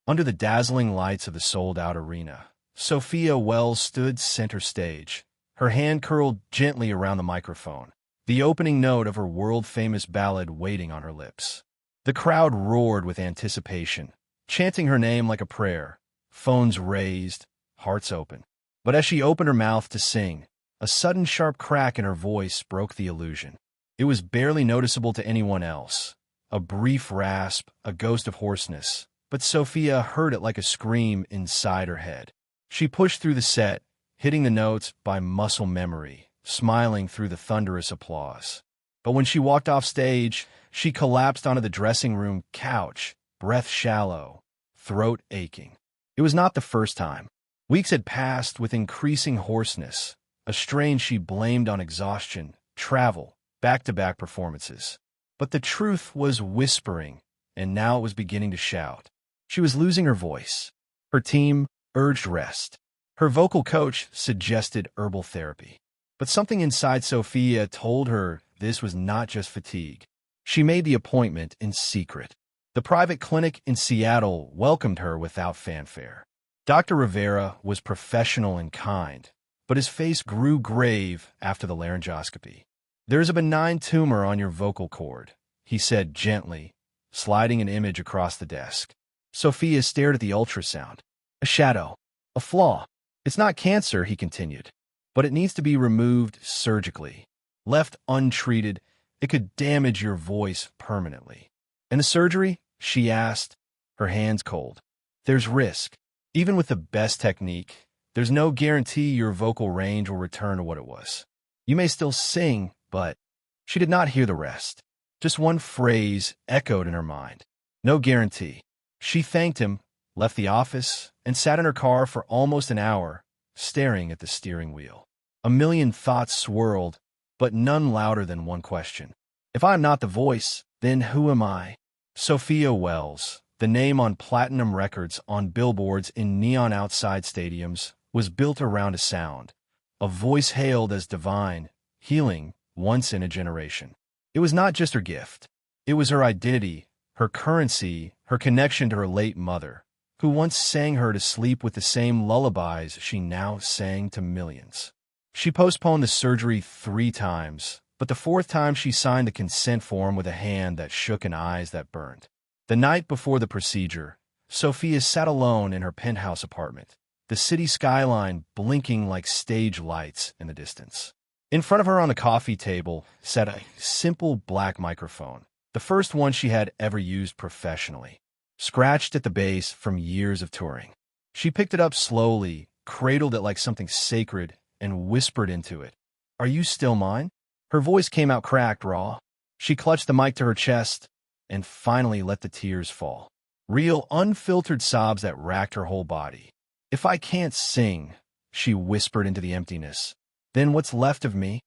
Under the dazzling lights of the sold-out arena, Sophia Wells stood center stage, her hand curled gently around the microphone, the opening note of her world-famous ballad waiting on her lips. The crowd roared with anticipation, chanting her name like a prayer, phones raised, hearts open. But as she opened her mouth to sing, a sudden sharp crack in her voice broke the illusion. It was barely noticeable to anyone else, a brief rasp, a ghost of hoarseness, but Sophia heard it like a scream inside her head. She pushed through the set, hitting the notes by muscle memory, smiling through the thunderous applause. But when she walked off stage, she collapsed onto the dressing room couch, breath shallow, throat aching. It was not the first time. Weeks had passed with increasing hoarseness, a strain she blamed on exhaustion, travel, back-to-back performances. But the truth was whispering, and now it was beginning to shout. She was losing her voice. Her team urged rest. Her vocal coach suggested herbal therapy. But something inside Sophia told her this was not just fatigue. She made the appointment in secret. The private clinic in Seattle welcomed her without fanfare. Dr. Rivera was professional and kind, but his face grew grave after the laryngoscopy. "There's a benign tumor on your vocal cord," he said gently, sliding an image across the desk. Sophia stared at the ultrasound. "A shadow. A flaw. It's not cancer," he continued, "but it needs to be removed surgically. Left untreated, it could damage your voice permanently." "And the surgery?" she asked, her hands cold. "There's risk. Even with the best technique, there's no guarantee your vocal range will return to what it was. You may still sing, but—" She did not hear the rest. Just one phrase echoed in her mind. No guarantee. She thanked him, left the office, and sat in her car for almost an hour, staring at the steering wheel. A million thoughts swirled, but none louder than one question. If I am not the voice, then who am I? Sophia Wells, the name on platinum records, on billboards in neon outside stadiums, was built around a sound, a voice hailed as divine, healing, once in a generation. It was not just her gift. It was her identity, her currency, her connection to her late mother, who once sang her to sleep with the same lullabies she now sang to millions. She postponed the surgery 3 times, but the 4th time she signed the consent form with a hand that shook and eyes that burned. The night before the procedure, Sophia sat alone in her penthouse apartment, the city skyline blinking like stage lights in the distance. In front of her on the coffee table sat a simple black microphone, the first one she had ever used professionally, scratched at the base from years of touring. She picked it up slowly, cradled it like something sacred, and whispered into it, "Are you still mine?" Her voice came out cracked, raw. She clutched the mic to her chest and finally let the tears fall. Real, unfiltered sobs that racked her whole body. "If I can't sing," she whispered into the emptiness, "then what's left of me?"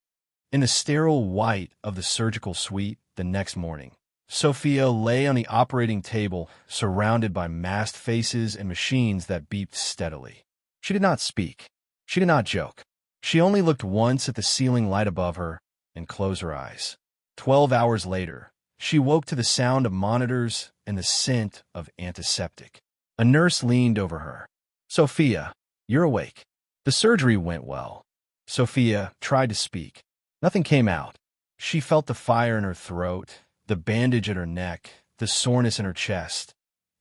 In the sterile white of the surgical suite the next morning, Sophia lay on the operating table, surrounded by masked faces and machines that beeped steadily. She did not speak. She did not joke. She only looked once at the ceiling light above her and closed her eyes. 12 hours later, she woke to the sound of monitors and the scent of antiseptic. A nurse leaned over her. "Sophia, you're awake." The surgery went well. Sophia tried to speak. Nothing came out. She felt the fire in her throat, the bandage at her neck, the soreness in her chest.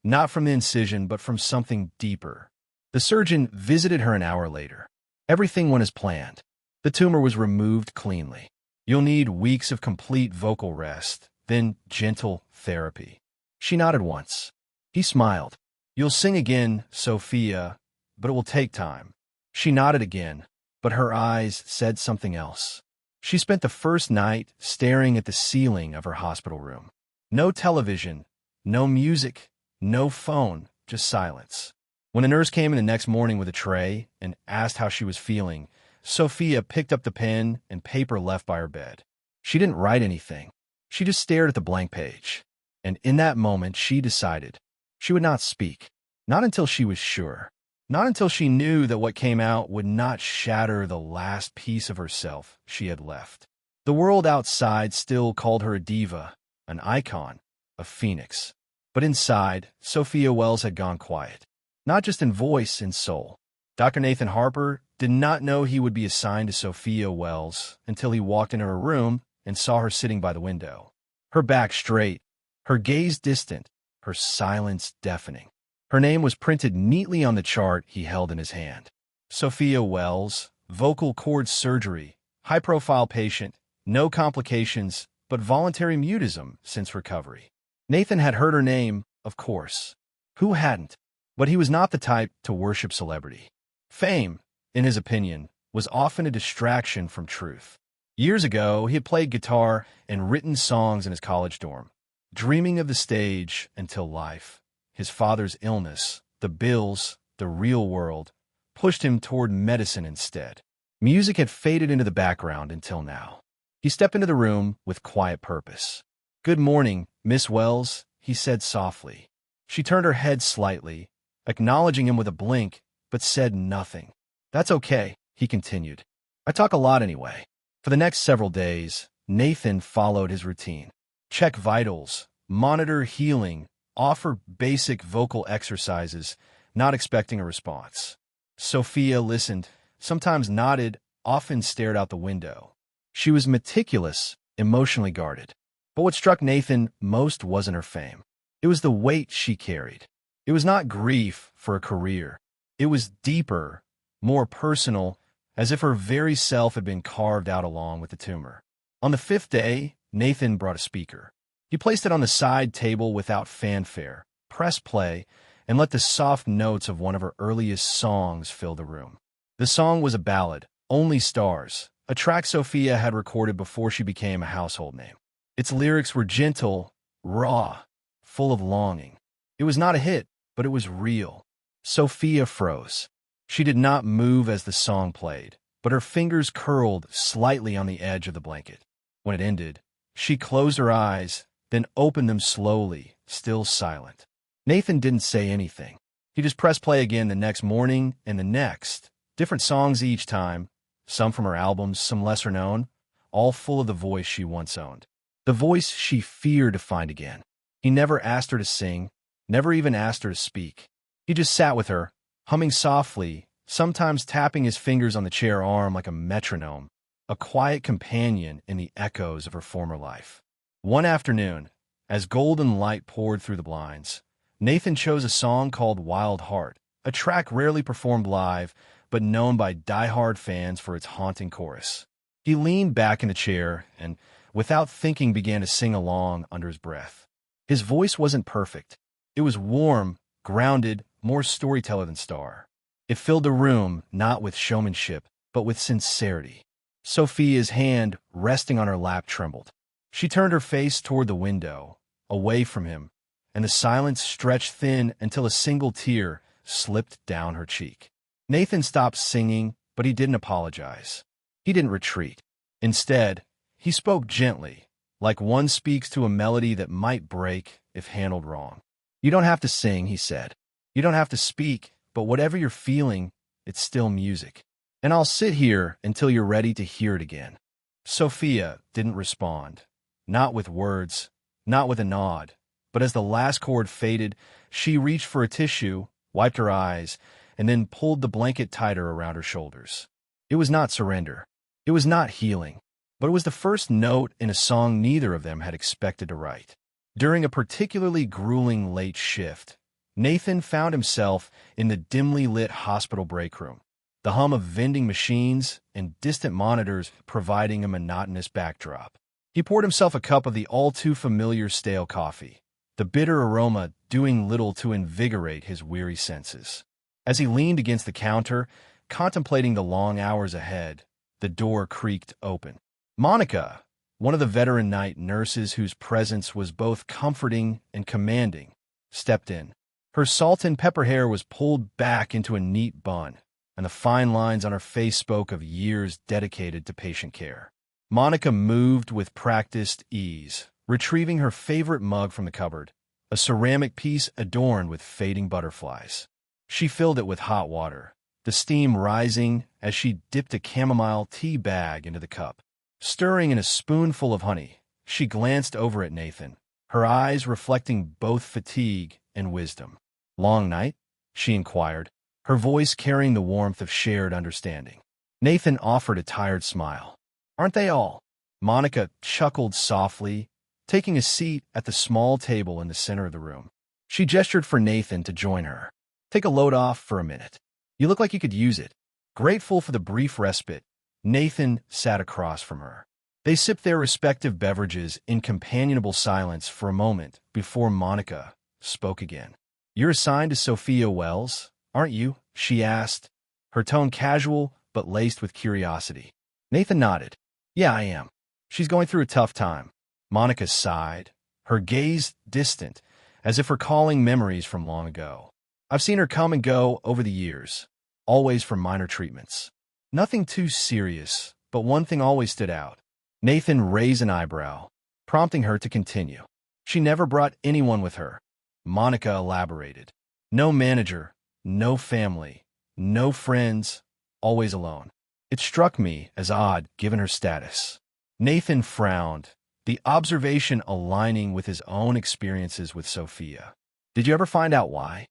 Not from the incision, but from something deeper. The surgeon visited her an hour later. Everything went as planned. The tumor was removed cleanly. "You'll need weeks of complete vocal rest, then gentle therapy." She nodded once. He smiled. "You'll sing again, Sophia, but it will take time." She nodded again, but her eyes said something else. She spent the first night staring at the ceiling of her hospital room. No television, no music, no phone, just silence. When a nurse came in the next morning with a tray and asked how she was feeling, Sophia picked up the pen and paper left by her bed. She didn't write anything. She just stared at the blank page. And in that moment, she decided she would not speak. Not until she was sure. Not until she knew that what came out would not shatter the last piece of herself she had left. The world outside still called her a diva, an icon, a phoenix. But inside, Sophia Wells had gone quiet. Not just in voice, in soul. Dr. Nathan Harper did not know he would be assigned to Sophia Wells until he walked into her room and saw her sitting by the window. Her back straight, her gaze distant, her silence deafening. Her name was printed neatly on the chart he held in his hand. Sophia Wells, vocal cord surgery, high-profile patient, no complications, but voluntary mutism since recovery. Nathan had heard her name, of course. Who hadn't? But he was not the type to worship celebrity. Fame, in his opinion, was often a distraction from truth. Years ago, he had played guitar and written songs in his college dorm, dreaming of the stage until life, his father's illness, the bills, the real world, pushed him toward medicine instead. Music had faded into the background until now. He stepped into the room with quiet purpose. "Good morning, Miss Wells," he said softly. She turned her head slightly, acknowledging him with a blink, but said nothing. "That's okay," he continued. "I talk a lot anyway." For the next several days, Nathan followed his routine. Check vitals, monitor healing, offer basic vocal exercises, not expecting a response. Sophia listened, sometimes nodded, often stared out the window. She was meticulous, emotionally guarded. But what struck Nathan most wasn't her fame. It was the weight she carried. It was not grief for a career. It was deeper, more personal, as if her very self had been carved out along with the tumor. On the 5th day, Nathan brought a speaker. He placed it on the side table without fanfare, pressed play, and let the soft notes of one of her earliest songs fill the room. The song was a ballad, Only Stars, a track Sophia had recorded before she became a household name. Its lyrics were gentle, raw, full of longing. It was not a hit, but it was real. Sophia froze. She did not move as the song played, but her fingers curled slightly on the edge of the blanket. When it ended, she closed her eyes, then opened them slowly, still silent. Nathan didn't say anything. He just pressed play again the next morning and the next. Different songs each time, some from her albums, some lesser known, all full of the voice she once owned. The voice she feared to find again. He never asked her to sing, never even asked her to speak. He just sat with her, humming softly, sometimes tapping his fingers on the chair arm like a metronome, a quiet companion in the echoes of her former life. One afternoon, as golden light poured through the blinds, Nathan chose a song called Wild Heart, a track rarely performed live, but known by die-hard fans for its haunting chorus. He leaned back in the chair and, without thinking, began to sing along under his breath. His voice wasn't perfect. It was warm, grounded, more storyteller than star. It filled the room, not with showmanship, but with sincerity. Sophia's hand, resting on her lap, trembled. She turned her face toward the window, away from him, and the silence stretched thin until a single tear slipped down her cheek. Nathan stopped singing, but he didn't apologize. He didn't retreat. Instead, he spoke gently, like one speaks to a melody that might break if handled wrong. "You don't have to sing," he said. "You don't have to speak, but whatever you're feeling, it's still music. And I'll sit here until you're ready to hear it again." Sophia didn't respond, not with words, not with a nod, but as the last chord faded, she reached for a tissue, wiped her eyes, and then pulled the blanket tighter around her shoulders. It was not surrender. It was not healing, but it was the first note in a song neither of them had expected to write. During a particularly grueling late shift, Nathan found himself in the dimly lit hospital break room, the hum of vending machines and distant monitors providing a monotonous backdrop. He poured himself a cup of the all-too-familiar stale coffee, the bitter aroma doing little to invigorate his weary senses. As he leaned against the counter, contemplating the long hours ahead, the door creaked open. Monica, one of the veteran night nurses whose presence was both comforting and commanding, stepped in. Her salt and pepper hair was pulled back into a neat bun, and the fine lines on her face spoke of years dedicated to patient care. Monica moved with practiced ease, retrieving her favorite mug from the cupboard, a ceramic piece adorned with fading butterflies. She filled it with hot water, the steam rising as she dipped a chamomile tea bag into the cup. Stirring in a spoonful of honey, she glanced over at Nathan, her eyes reflecting both fatigue and wisdom. "Long night?" she inquired, her voice carrying the warmth of shared understanding. Nathan offered a tired smile. "Aren't they all?" Monica chuckled softly, taking a seat at the small table in the center of the room. She gestured for Nathan to join her. "Take a load off for a minute. You look like you could use it." Grateful for the brief respite, Nathan sat across from her. They sipped their respective beverages in companionable silence for a moment before Monica spoke again. "You're assigned to Sophia Wells, aren't you?" she asked, her tone casual but laced with curiosity. Nathan nodded. "Yeah, I am. She's going through a tough time." Monica sighed, her gaze distant, as if recalling memories from long ago. "I've seen her come and go over the years, always for minor treatments. Nothing too serious, but one thing always stood out." Nathan raised an eyebrow, prompting her to continue. "She never brought anyone with her." Monica elaborated. "No manager, no family, no friends, always alone." It struck me as odd given her status. Nathan frowned, the observation aligning with his own experiences with Sophia. "Did you ever find out why?"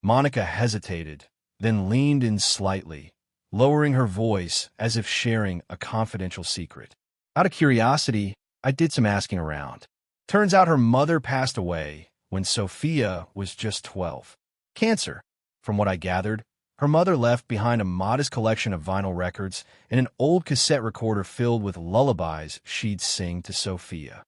Monica hesitated, then leaned in slightly, lowering her voice as if sharing a confidential secret. "Out of curiosity, I did some asking around. Turns out her mother passed away when Sophia was just 12. Cancer. From what I gathered, her mother left behind a modest collection of vinyl records and an old cassette recorder filled with lullabies she'd sing to Sophia."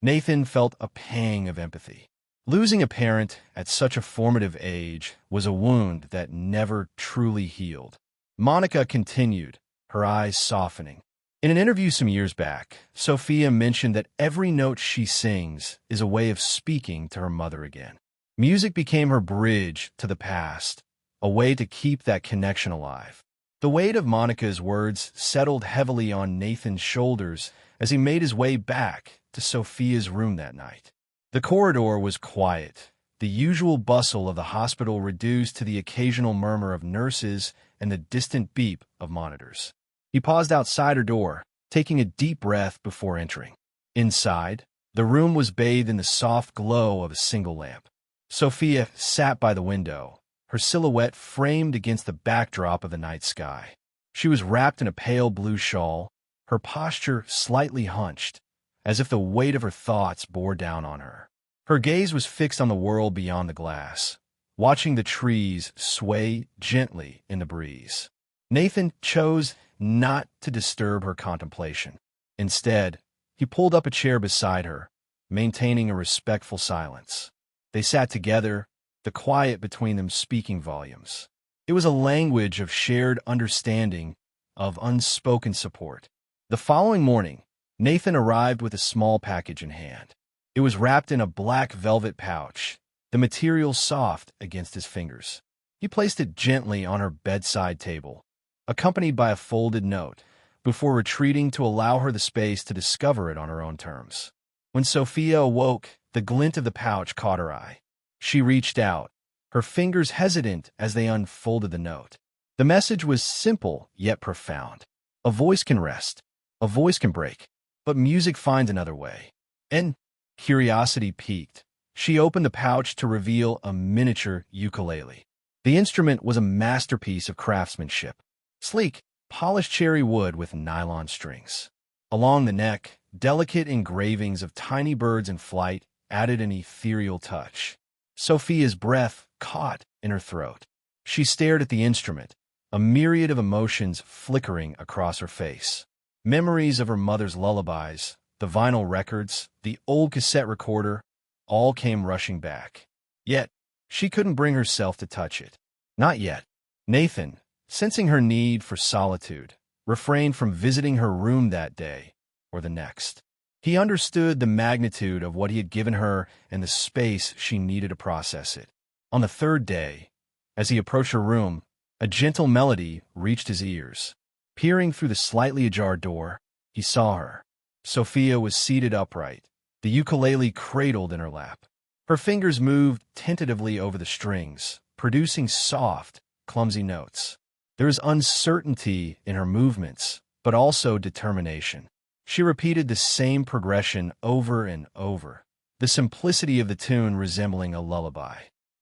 Nathan felt a pang of empathy. Losing a parent at such a formative age was a wound that never truly healed. Monica continued, her eyes softening. "In an interview some years back, Sophia mentioned that every note she sings is a way of speaking to her mother again. Music became her bridge to the past, a way to keep that connection alive." The weight of Monica's words settled heavily on Nathan's shoulders as he made his way back to Sophia's room that night. The corridor was quiet, the usual bustle of the hospital reduced to the occasional murmur of nurses and the distant beep of monitors. He paused outside her door, taking a deep breath before entering. Inside, the room was bathed in the soft glow of a single lamp. Sophia sat by the window, her silhouette framed against the backdrop of the night sky. She was wrapped in a pale blue shawl, her posture slightly hunched, as if the weight of her thoughts bore down on her. Her gaze was fixed on the world beyond the glass, watching the trees sway gently in the breeze. Nathan chose not to disturb her contemplation. Instead, he pulled up a chair beside her, maintaining a respectful silence. They sat together, the quiet between them speaking volumes. It was a language of shared understanding, of unspoken support. The following morning, Nathan arrived with a small package in hand. It was wrapped in a black velvet pouch, the material soft against his fingers. He placed it gently on her bedside table, accompanied by a folded note, before retreating to allow her the space to discover it on her own terms. When Sophia awoke, the glint of the pouch caught her eye. She reached out, her fingers hesitant as they unfolded the note. The message was simple yet profound. A voice can rest, a voice can break, but music finds another way. And curiosity piqued. She opened the pouch to reveal a miniature ukulele. The instrument was a masterpiece of craftsmanship. Sleek, polished cherry wood with nylon strings. Along the neck, delicate engravings of tiny birds in flight added an ethereal touch. Sophia's breath caught in her throat. She stared at the instrument, a myriad of emotions flickering across her face. Memories of her mother's lullabies, the vinyl records, the old cassette recorder, all came rushing back. Yet, she couldn't bring herself to touch it. Not yet. Nathan, sensing her need for solitude, refrained from visiting her room that day or the next. He understood the magnitude of what he had given her and the space she needed to process it. On the third day, as he approached her room, a gentle melody reached his ears. Peering through the slightly ajar door, he saw her. Sophia was seated upright, the ukulele cradled in her lap. Her fingers moved tentatively over the strings, producing soft, clumsy notes. There was uncertainty in her movements, but also determination. She repeated the same progression over and over, the simplicity of the tune resembling a lullaby.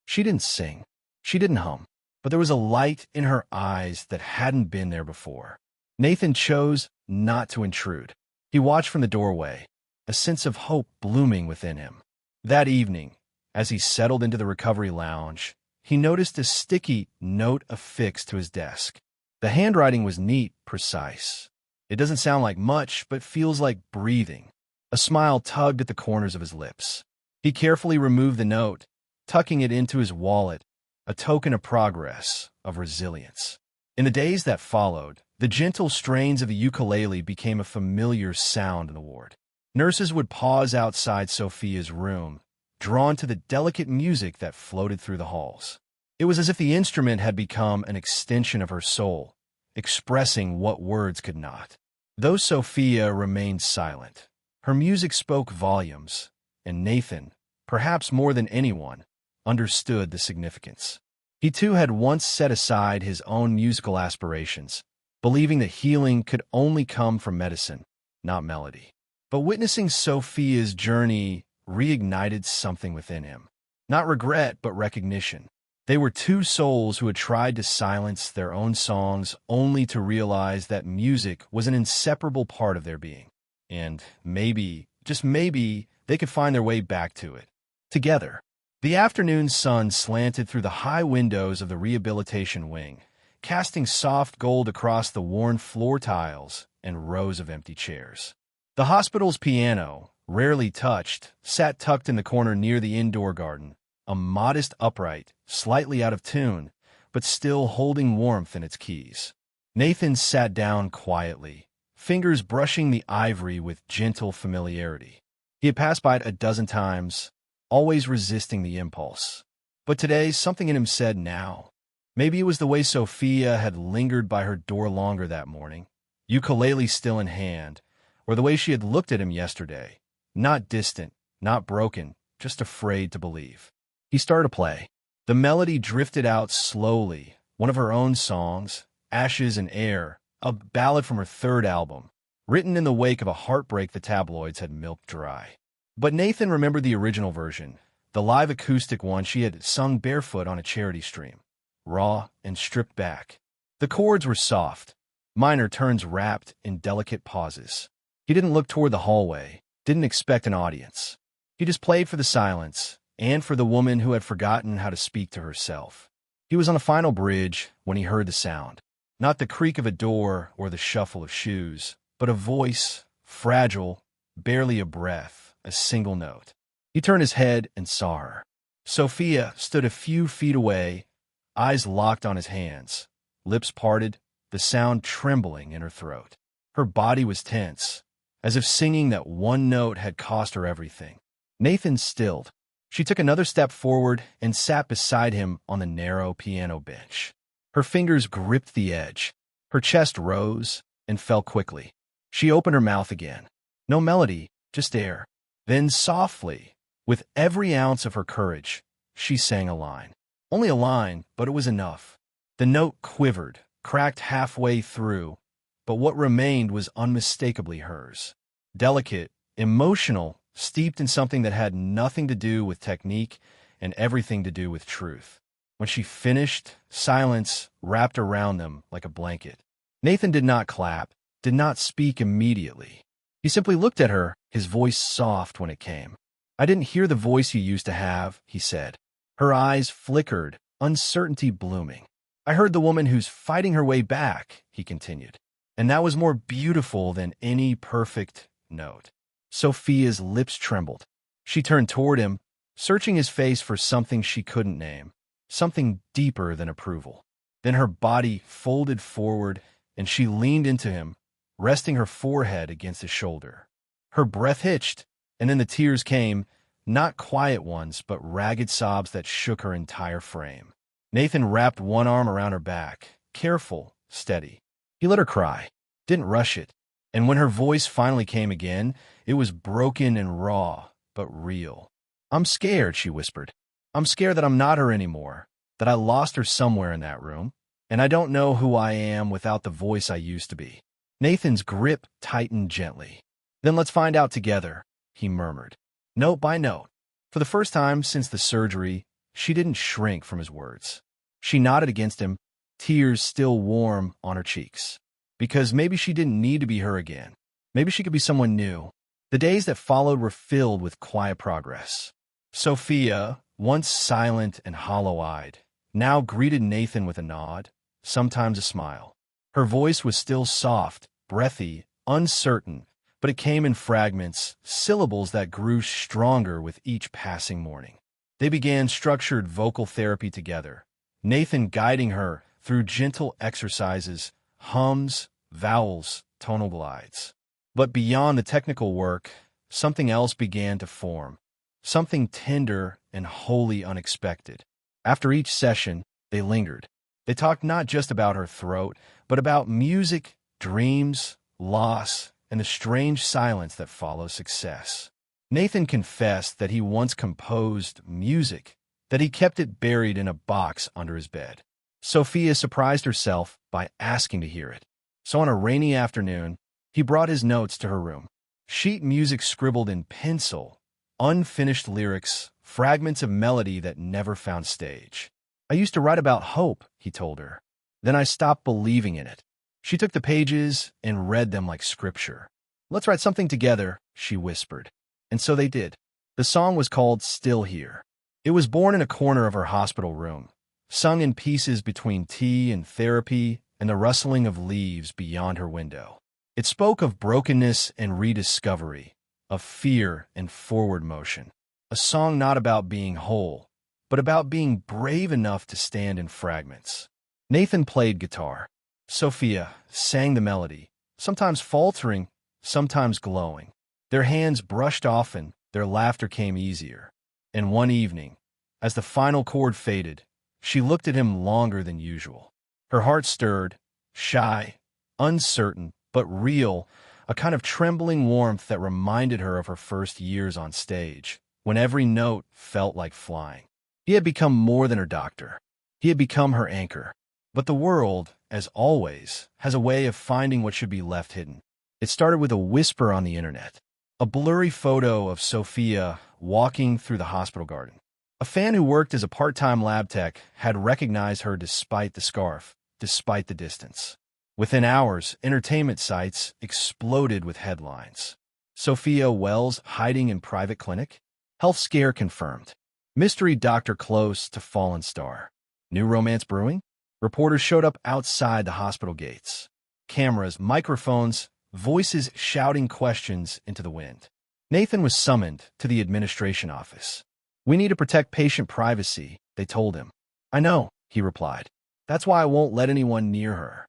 She didn't sing. She didn't hum. But there was a light in her eyes that hadn't been there before. Nathan chose not to intrude. He watched from the doorway, a sense of hope blooming within him. That evening, as he settled into the recovery lounge, he noticed a sticky note affixed to his desk. The handwriting was neat, precise. It doesn't sound like much, but feels like breathing. A smile tugged at the corners of his lips. He carefully removed the note, tucking it into his wallet, a token of progress, of resilience. In the days that followed, the gentle strains of the ukulele became a familiar sound in the ward. Nurses would pause outside Sophia's room, drawn to the delicate music that floated through the halls. It was as if the instrument had become an extension of her soul, expressing what words could not. Though Sophia remained silent, her music spoke volumes, and Nathan, perhaps more than anyone, understood the significance. He too had once set aside his own musical aspirations, believing that healing could only come from medicine, not melody. But witnessing Sophia's journey reignited something within him. Not regret, but recognition. They were two souls who had tried to silence their own songs only to realize that music was an inseparable part of their being. And maybe, just maybe, they could find their way back to it. Together. The afternoon sun slanted through the high windows of the rehabilitation wing, casting soft gold across the worn floor tiles and rows of empty chairs. The hospital's piano, rarely touched, sat tucked in the corner near the indoor garden, a modest upright, slightly out of tune, but still holding warmth in its keys. Nathan sat down quietly, fingers brushing the ivory with gentle familiarity. He had passed by it a dozen times, always resisting the impulse. But today, something in him said now. Maybe it was the way Sophia had lingered by her door longer that morning, ukulele still in hand, or the way she had looked at him yesterday, not distant, not broken, just afraid to believe. He started to play. The melody drifted out slowly, one of her own songs, Ashes and Air, a ballad from her third album, written in the wake of a heartbreak the tabloids had milked dry. But Nathan remembered the original version, the live acoustic one she had sung barefoot on a charity stream, raw and stripped back. The chords were soft, minor turns wrapped in delicate pauses. He didn't look toward the hallway, didn't expect an audience. He just played for the silence, and for the woman who had forgotten how to speak to herself. He was on the final bridge when he heard the sound. Not the creak of a door or the shuffle of shoes, but a voice, fragile, barely a breath, a single note. He turned his head and saw her. Sophia stood a few feet away, eyes locked on his hands, lips parted, the sound trembling in her throat. Her body was tense, as if singing that one note had cost her everything. Nathan stilled. She took another step forward and sat beside him on the narrow piano bench. Her fingers gripped the edge. Her chest rose and fell quickly. She opened her mouth again. No melody, just air. Then softly, with every ounce of her courage, she sang a line. Only a line, but it was enough. The note quivered, cracked halfway through, but what remained was unmistakably hers. Delicate, emotional, steeped in something that had nothing to do with technique and everything to do with truth. When she finished, silence wrapped around them like a blanket. Nathan did not clap, did not speak immediately. He simply looked at her, his voice soft when it came. "I didn't hear the voice you used to have," he said. Her eyes flickered, uncertainty blooming. "I heard the woman who's fighting her way back," he continued. And that was more beautiful than any perfect note. Sophia's lips trembled. She turned toward him, searching his face for something she couldn't name, something deeper than approval. Then her body folded forward, and she leaned into him, resting her forehead against his shoulder. Her breath hitched, and then the tears came, not quiet ones, but ragged sobs that shook her entire frame. Nathan wrapped one arm around her back, careful, steady. He let her cry, didn't rush it, and when her voice finally came again, it was broken and raw, but real. "I'm scared," she whispered. "I'm scared that I'm not her anymore, that I lost her somewhere in that room, and I don't know who I am without the voice I used to be." Nathan's grip tightened gently. "Then let's find out together," he murmured. "Note by note, For the first time since the surgery, she didn't shrink from his words. She nodded against him, tears still warm on her cheeks. Because maybe she didn't need to be her again. Maybe she could be someone new. The days that followed were filled with quiet progress. Sophia, once silent and hollow-eyed, now greeted Nathan with a nod, sometimes a smile. Her voice was still soft, breathy, uncertain, but it came in fragments, syllables that grew stronger with each passing morning. They began structured vocal therapy together, Nathan guiding her through gentle exercises, hums, vowels, tonal glides. But beyond the technical work, something else began to form, something tender and wholly unexpected. After each session, they lingered. They talked not just about her throat, but about music, dreams, loss, and the strange silence that follows success. Nathan confessed that he once composed music, that he kept it buried in a box under his bed. Sophia surprised herself by asking to hear it. So on a rainy afternoon, he brought his notes to her room. Sheet music scribbled in pencil, unfinished lyrics, fragments of melody that never found stage. I used to write about hope, he told her. Then I stopped believing in it. She took the pages and read them like scripture. Let's write something together, she whispered. And so they did. The song was called Still Here. It was born in a corner of her hospital room, sung in pieces between tea and therapy and the rustling of leaves beyond her window. It spoke of brokenness and rediscovery, of fear and forward motion. A song not about being whole, but about being brave enough to stand in fragments. Nathan played guitar. Sophia sang the melody, sometimes faltering, sometimes glowing. Their hands brushed often, their laughter came easier. And one evening, as the final chord faded, she looked at him longer than usual. Her heart stirred, shy, uncertain, but real, a kind of trembling warmth that reminded her of her first years on stage, when every note felt like flying. He had become more than her doctor. He had become her anchor. But the world, as always, has a way of finding what should be left hidden. It started with a whisper on the internet, a blurry photo of Sophia walking through the hospital garden. A fan who worked as a part-time lab tech had recognized her despite the scarf, despite the distance. Within hours, entertainment sites exploded with headlines. Sophia Wells hiding in private clinic? Health scare confirmed. Mystery doctor close to fallen star. New romance brewing? Reporters showed up outside the hospital gates. Cameras, microphones, voices shouting questions into the wind. Nathan was summoned to the administration office. We need to protect patient privacy, they told him. I know, he replied. That's why I won't let anyone near her.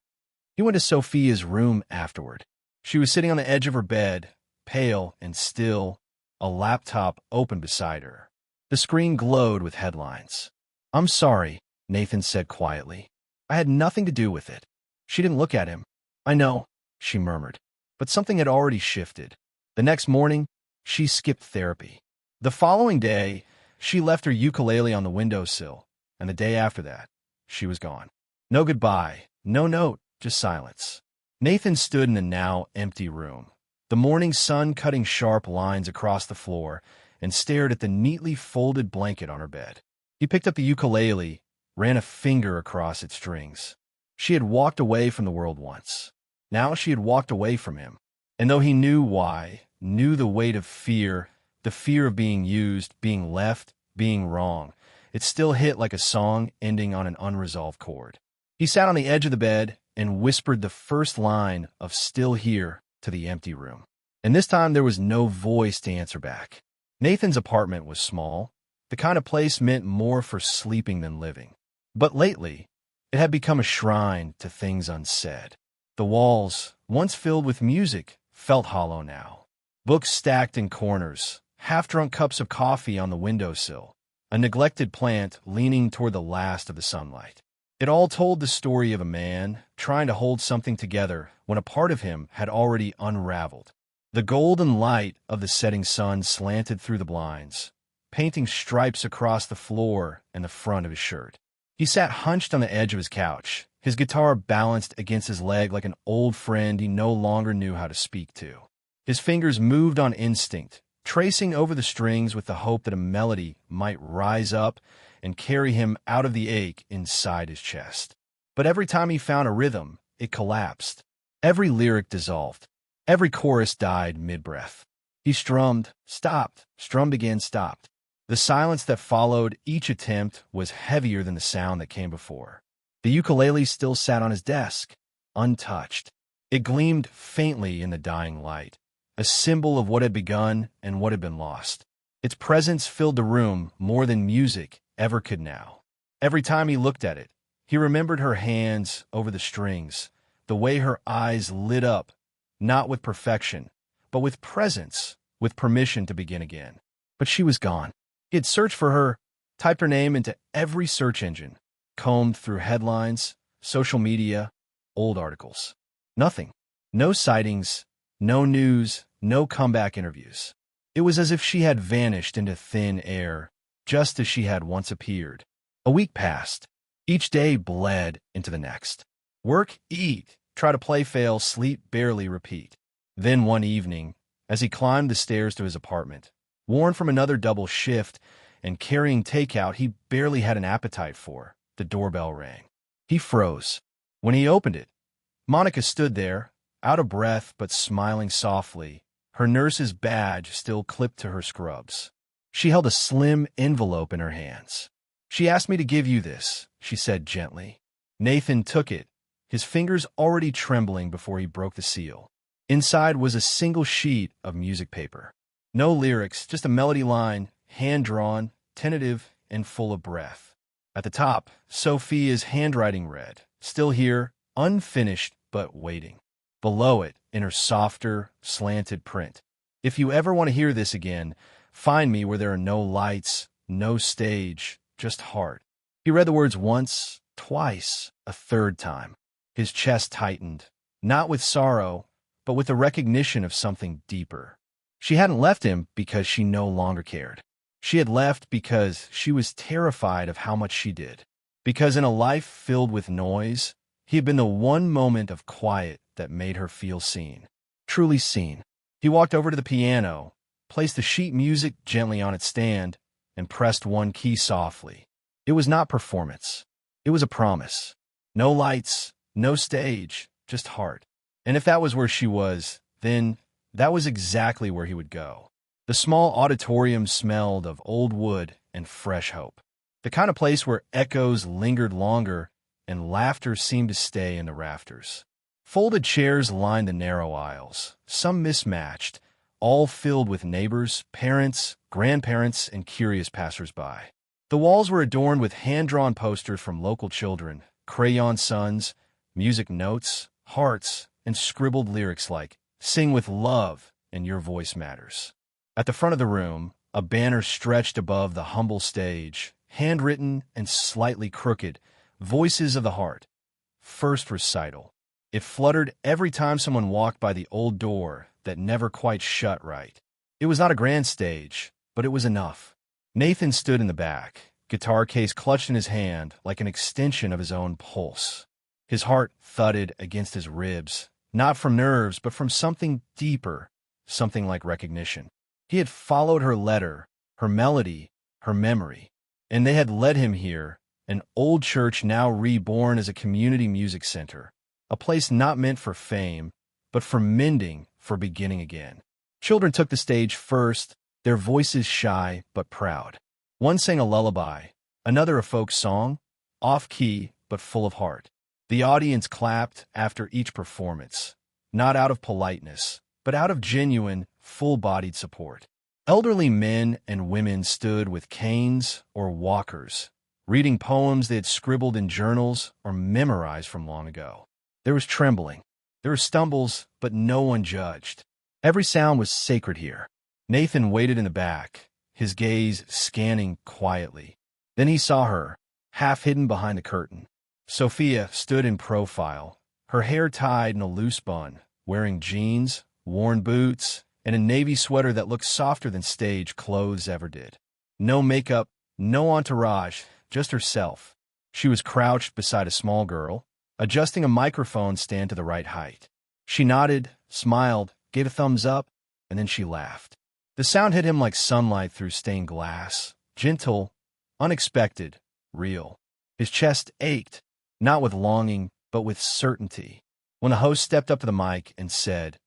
He went to Sophia's room afterward. She was sitting on the edge of her bed, pale and still, a laptop open beside her. The screen glowed with headlines. I'm sorry, Nathan said quietly. I had nothing to do with it. She didn't look at him. I know, she murmured. But something had already shifted. The next morning, she skipped therapy. The following day, she left her ukulele on the windowsill, and the day after that, she was gone. No goodbye, no note, just silence. Nathan stood in the now empty room, the morning sun cutting sharp lines across the floor, and stared at the neatly folded blanket on her bed. He picked up the ukulele, ran a finger across its strings. She had walked away from the world once. Now she had walked away from him. And though he knew why, knew the weight of fear, the fear of being used, being left, being wrong, it still hit like a song ending on an unresolved chord. He sat on the edge of the bed and whispered the first line of Still Here to the empty room. And this time there was no voice to answer back. Nathan's apartment was small, the kind of place meant more for sleeping than living. But lately, it had become a shrine to things unsaid. The walls, once filled with music, felt hollow now. Books stacked in corners, half-drunk cups of coffee on the windowsill, a neglected plant leaning toward the last of the sunlight. It all told the story of a man trying to hold something together when a part of him had already unraveled. The golden light of the setting sun slanted through the blinds, painting stripes across the floor and the front of his shirt. He sat hunched on the edge of his couch, his guitar balanced against his leg like an old friend he no longer knew how to speak to. His fingers moved on instinct, tracing over the strings with the hope that a melody might rise up and carry him out of the ache inside his chest. But every time he found a rhythm, it collapsed. Every lyric dissolved. Every chorus died mid-breath. He strummed, stopped, strummed again, stopped. The silence that followed each attempt was heavier than the sound that came before. The ukulele still sat on his desk, untouched. It gleamed faintly in the dying light, a symbol of what had begun and what had been lost. Its presence filled the room more than music ever could now. Every time he looked at it, he remembered her hands over the strings, the way her eyes lit up, not with perfection, but with presence, with permission to begin again. But she was gone. He had searched for her, typed her name into every search engine, combed through headlines, social media, old articles. Nothing. No sightings, no news, no comeback interviews. It was as if she had vanished into thin air, just as she had once appeared. A week passed. Each day bled into the next. Work, eat, try to play, fail, sleep, barely, repeat. Then one evening, as he climbed the stairs to his apartment, worn from another double shift and carrying takeout he barely had an appetite for, the doorbell rang. He froze. When he opened it, Monica stood there, out of breath but smiling softly, her nurse's badge still clipped to her scrubs. She held a slim envelope in her hands. "She asked me to give you this," she said gently. Nathan took it, his fingers already trembling before he broke the seal. Inside was a single sheet of music paper. No lyrics, just a melody line, hand-drawn, tentative, and full of breath. At the top, Sophia's handwriting read, "Still here, unfinished but waiting." Below it, in her softer, slanted print, "If you ever want to hear this again, find me where there are no lights, no stage, just heart." He read the words once, twice, a third time. His chest tightened, not with sorrow, but with the recognition of something deeper. She hadn't left him because she no longer cared. She had left because she was terrified of how much she did. Because in a life filled with noise, he had been the one moment of quiet that made her feel seen. Truly seen. He walked over to the piano, placed the sheet music gently on its stand, and pressed one key softly. It was not performance. It was a promise. No lights, no stage, just heart. And if that was where she was, then that was exactly where he would go. The small auditorium smelled of old wood and fresh hope. The kind of place where echoes lingered longer and laughter seemed to stay in the rafters. Folded chairs lined the narrow aisles, some mismatched, all filled with neighbors, parents, grandparents, and curious passersby. The walls were adorned with hand-drawn posters from local children, crayon suns, music notes, hearts, and scribbled lyrics like, "Sing with love and your voice matters." At the front of the room, a banner stretched above the humble stage, handwritten and slightly crooked, "Voices of the Heart." First recital. It fluttered every time someone walked by the old door that never quite shut right. It was not a grand stage, but it was enough. Nathan stood in the back, guitar case clutched in his hand like an extension of his own pulse. His heart thudded against his ribs, not from nerves, but from something deeper, something like recognition. He had followed her letter, her melody, her memory, and they had led him here, an old church now reborn as a community music center, a place not meant for fame, but for mending, for beginning again. Children took the stage first, their voices shy but proud. One sang a lullaby, another a folk song, off-key but full of heart. The audience clapped after each performance, not out of politeness, but out of genuine, full-bodied support. Elderly men and women stood with canes or walkers, reading poems they had scribbled in journals or memorized from long ago. There was trembling. There were stumbles, but no one judged. Every sound was sacred here. Nathan waited in the back, his gaze scanning quietly. Then he saw her, half hidden behind the curtain. Sophia stood in profile, her hair tied in a loose bun, wearing jeans, worn boots, and a navy sweater that looked softer than stage clothes ever did. No makeup, no entourage, just herself. She was crouched beside a small girl, adjusting a microphone stand to the right height. She nodded, smiled, gave a thumbs up, and then she laughed. The sound hit him like sunlight through stained glass, gentle, unexpected, real. His chest ached, not with longing, but with certainty. When the host stepped up to the mic and said,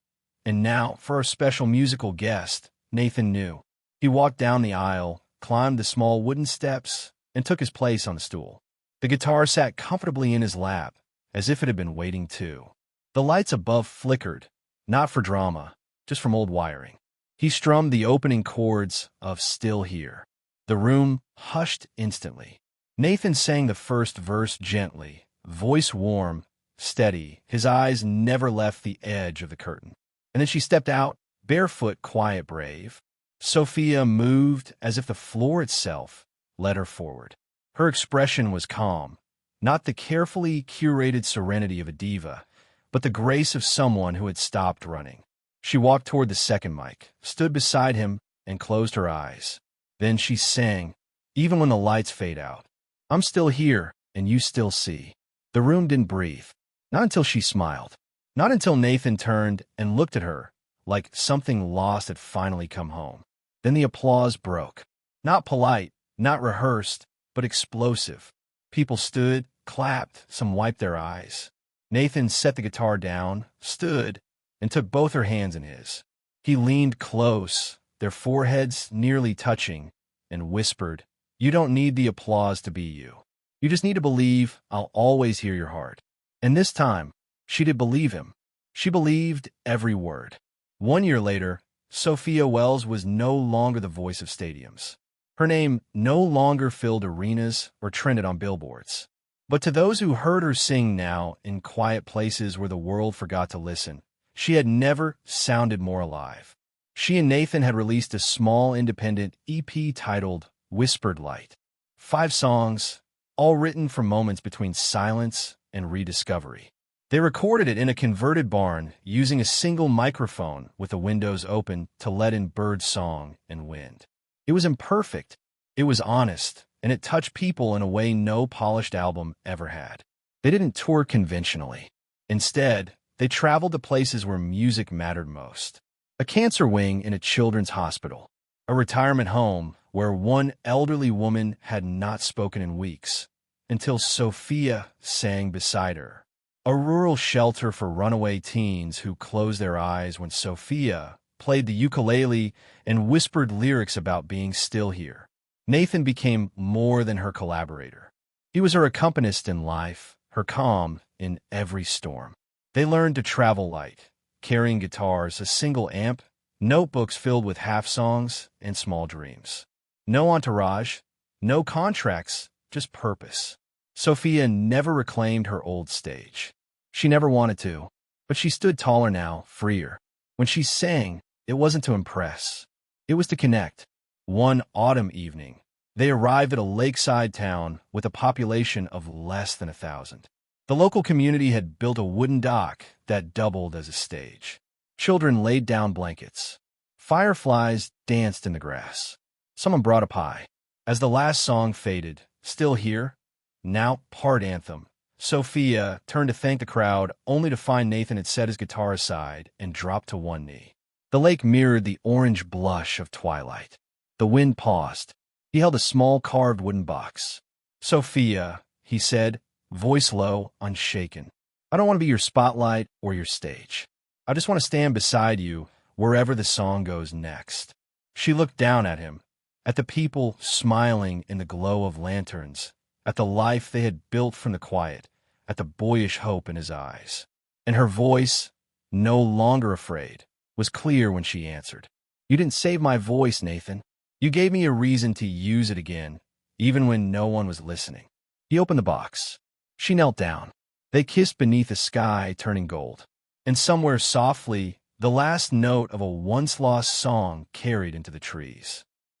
"And now for our special musical guest," Nathan knew. He walked down the aisle, climbed the small wooden steps, and took his place on the stool. The guitar sat comfortably in his lap, as if it had been waiting too. The lights above flickered, not for drama, just from old wiring. He strummed the opening chords of Still Here. The room hushed instantly. Nathan sang the first verse gently, voice warm, steady. His eyes never left the edge of the curtain. And then she stepped out, barefoot, quiet, brave. Sophia moved as if the floor itself led her forward. Her expression was calm, not the carefully curated serenity of a diva, but the grace of someone who had stopped running. She walked toward the second mic, stood beside him, and closed her eyes. Then she sang, even when the lights fade out. "I'm still here, and you still see." The room didn't breathe. Not until she smiled. Not until Nathan turned and looked at her, like something lost had finally come home. Then the applause broke. Not polite, not rehearsed, but explosive. People stood, clapped, some wiped their eyes. Nathan set the guitar down, stood, and took both her hands in his. He leaned close, their foreheads nearly touching, and whispered, "You don't need the applause to be you. You just need to believe I'll always hear your heart." And this time, she did believe him. She believed every word. 1 year later, Sophia Wells was no longer the voice of stadiums. Her name no longer filled arenas or trended on billboards. But to those who heard her sing now in quiet places where the world forgot to listen, she had never sounded more alive. She and Nathan had released a small independent EP titled Whispered Light. 5 songs, all written for moments between silence and rediscovery. They recorded it in a converted barn using a single microphone with the windows open to let in bird song and wind. It was imperfect, it was honest, and it touched people in a way no polished album ever had. They didn't tour conventionally. Instead, they traveled to places where music mattered most. A cancer wing in a children's hospital, a retirement home where one elderly woman had not spoken in weeks, until Sophia sang beside her. A rural shelter for runaway teens who closed their eyes when Sophia played the ukulele and whispered lyrics about being still here. Nathan became more than her collaborator. He was her accompanist in life, her calm in every storm. They learned to travel light, carrying guitars, a single amp, notebooks filled with half songs, and small dreams. No entourage, no contracts, just purpose. Sophia never reclaimed her old stage. She never wanted to, but she stood taller now, freer. When she sang, it wasn't to impress. It was to connect. One autumn evening, they arrived at a lakeside town with a population of less than 1,000. The local community had built a wooden dock that doubled as a stage. Children laid down blankets. Fireflies danced in the grass. Someone brought a pie. As the last song faded, Still Here, now part anthem, Sophia turned to thank the crowd, only to find Nathan had set his guitar aside and dropped to one knee. The lake mirrored the orange blush of twilight. The wind paused. He held a small carved wooden box. "Sophia," he said, voice low, unshaken. "I don't want to be your spotlight or your stage. I just want to stand beside you wherever the song goes next." She looked down at him, at the people smiling in the glow of lanterns, at the life they had built from the quiet, at the boyish hope in his eyes. And her voice, no longer afraid, was clear when she answered. "You didn't save my voice, Nathan. You gave me a reason to use it again, even when no one was listening." He opened the box. She knelt down. They kissed beneath a sky turning gold. And somewhere softly, the last note of a once-lost song carried into the trees.